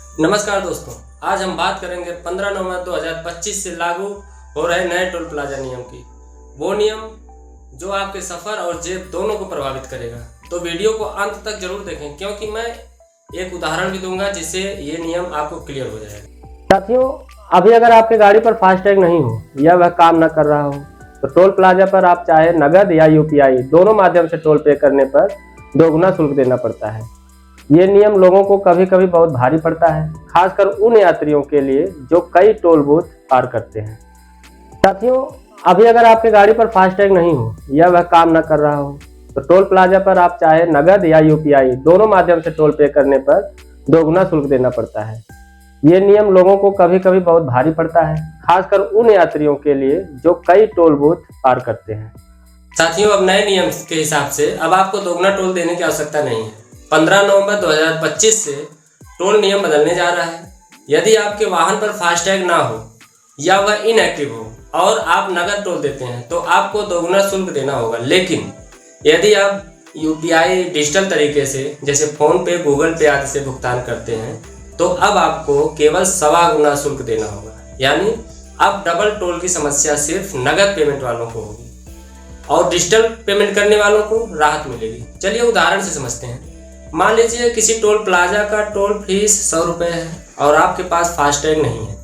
नमस्कार दोस्तों, आज हम बात करेंगे 15 नवंबर 2025 से लागू हो रहे नए टोल प्लाजा नियम की। वो नियम जो आपके सफ़र और जेब दोनों को प्रभावित करेगा। तो वीडियो को अंत तक जरूर देखें, क्योंकि मैं एक उदाहरण भी दूंगा जिससे ये नियम आपको क्लियर हो जाएगा। साथियों, अभी अगर आपके गाड़ी पर फास्टैग नहीं हो या वह काम न कर रहा हो तो टोल प्लाजा पर आप चाहे नगद या यूपीआई दोनों माध्यम से टोल पे करने पर दोगुना शुल्क देना पड़ता है। ये नियम लोगों को कभी कभी बहुत भारी पड़ता है, खासकर उन यात्रियों के लिए जो कई टोल बूथ पार करते हैं। साथियों, अभी अगर आपके गाड़ी पर फास्टैग नहीं हो या वह काम न कर रहा हो तो टोल प्लाजा पर आप चाहे नगद या यूपीआई दोनों माध्यम से टोल पे करने पर दोगुना शुल्क देना पड़ता है। ये नियम लोगों को कभी कभी बहुत भारी पड़ता है, खासकर उन यात्रियों के लिए जो कई टोल बूथ पार करते हैं। साथियों, अब नए नियम के हिसाब से अब आपको दोगुना टोल देने की आवश्यकता नहीं है। 15 नवंबर 2025 से टोल नियम बदलने जा रहा है। यदि आपके वाहन पर फास्टैग ना हो या वह इनएक्टिव हो और आप नगद टोल देते हैं तो आपको दोगुना शुल्क देना होगा। लेकिन यदि आप यूपीआई डिजिटल तरीके से जैसे फोन पे, गूगल पे आदि से भुगतान करते हैं तो अब आपको केवल 1.25 गुना शुल्क देना होगा। यानी अब डबल टोल की समस्या सिर्फ नगद पेमेंट वालों को होगी और डिजिटल पेमेंट करने वालों को राहत मिलेगी। चलिए उदाहरण से समझते हैं। मान लीजिए किसी टोल प्लाजा का टोल फीस 100 रुपये है और आपके पास फास्टैग नहीं है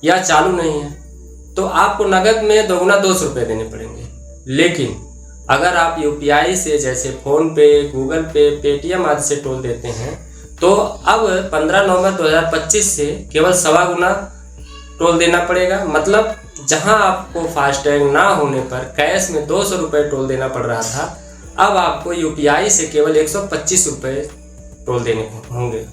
या चालू नहीं है, तो आपको नगद में दोगुना 200 रुपये देने पड़ेंगे। लेकिन अगर आप यूपीआई से जैसे फोन पे, गूगल पे, पेटीएम आदि से टोल देते हैं तो अब 15 नवंबर 2025 से केवल 1.25 गुना टोल देना पड़ेगा। मतलब जहां आपको फास्टैग ना होने पर कैश में 200 रुपये टोल देना पड़ रहा था, अब आपको यूपीआई से केवल 125 रुपये टोल देने होंगे।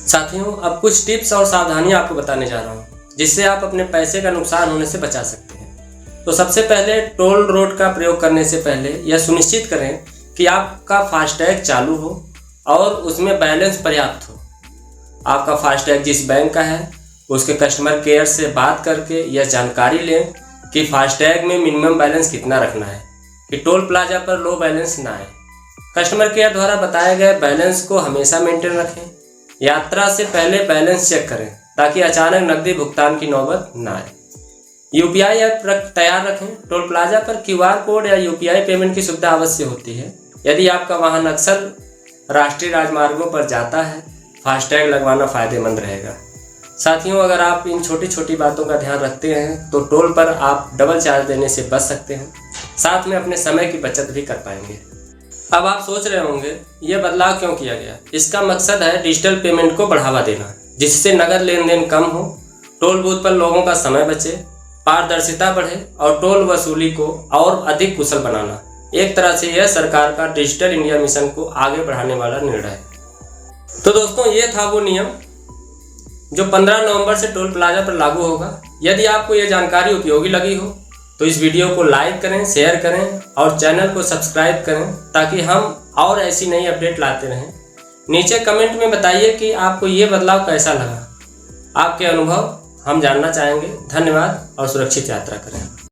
साथियों, अब कुछ टिप्स और सावधानियां आपको बताने जा रहा हूं जिससे आप अपने पैसे का नुकसान होने से बचा सकते हैं। तो सबसे पहले टोल रोड का प्रयोग करने से पहले यह सुनिश्चित करें कि आपका फास्टैग चालू हो और उसमें बैलेंस पर्याप्त हो। आपका फास्टैग जिस बैंक का है उसके कस्टमर केयर से बात करके यह जानकारी लें कि फास्टैग में मिनिमम बैलेंस कितना रखना है कि टोल प्लाजा पर लो बैलेंस ना आए। कस्टमर केयर द्वारा बताए गए बैलेंस को हमेशा मेंटेन रखें। यात्रा से पहले बैलेंस चेक करें ताकि अचानक नकदी भुगतान की नौबत ना आए। यूपीआई ऐप तैयार रखें। टोल प्लाजा पर क्यूआर कोड या यूपीआई पेमेंट की सुविधा अवश्य होती है। यदि आपका वाहन अक्सर राष्ट्रीय राजमार्गों पर जाता है, फास्टैग लगवाना फ़ायदेमंद रहेगा। साथियों, अगर आप इन छोटी छोटी बातों का ध्यान रखते हैं तो टोल पर आप डबल चार्ज देने से बच सकते हैं, साथ में अपने समय की बचत भी कर पाएंगे। अब आप सोच रहे होंगे ये बदलाव क्यों किया गया। इसका मकसद है डिजिटल पेमेंट को बढ़ावा देना, जिससे नगद लेन देन कम हो, टोल बूथ पर लोगों का समय बचे, पारदर्शिता बढ़े और टोल वसूली को और अधिक कुशल बनाना। एक तरह से यह सरकार का डिजिटल इंडिया मिशन को आगे बढ़ाने वाला निर्णय है। तो दोस्तों, ये था वो नियम जो 15 नवंबर से टोल प्लाजा पर लागू होगा। यदि आपको यह जानकारी उपयोगी लगी हो तो इस वीडियो को लाइक करें, शेयर करें और चैनल को सब्सक्राइब करें ताकि हम और ऐसी नई अपडेट लाते रहें। नीचे कमेंट में बताइए कि आपको ये बदलाव कैसा लगा। आपके अनुभव हम जानना चाहेंगे। धन्यवाद और सुरक्षित यात्रा करें।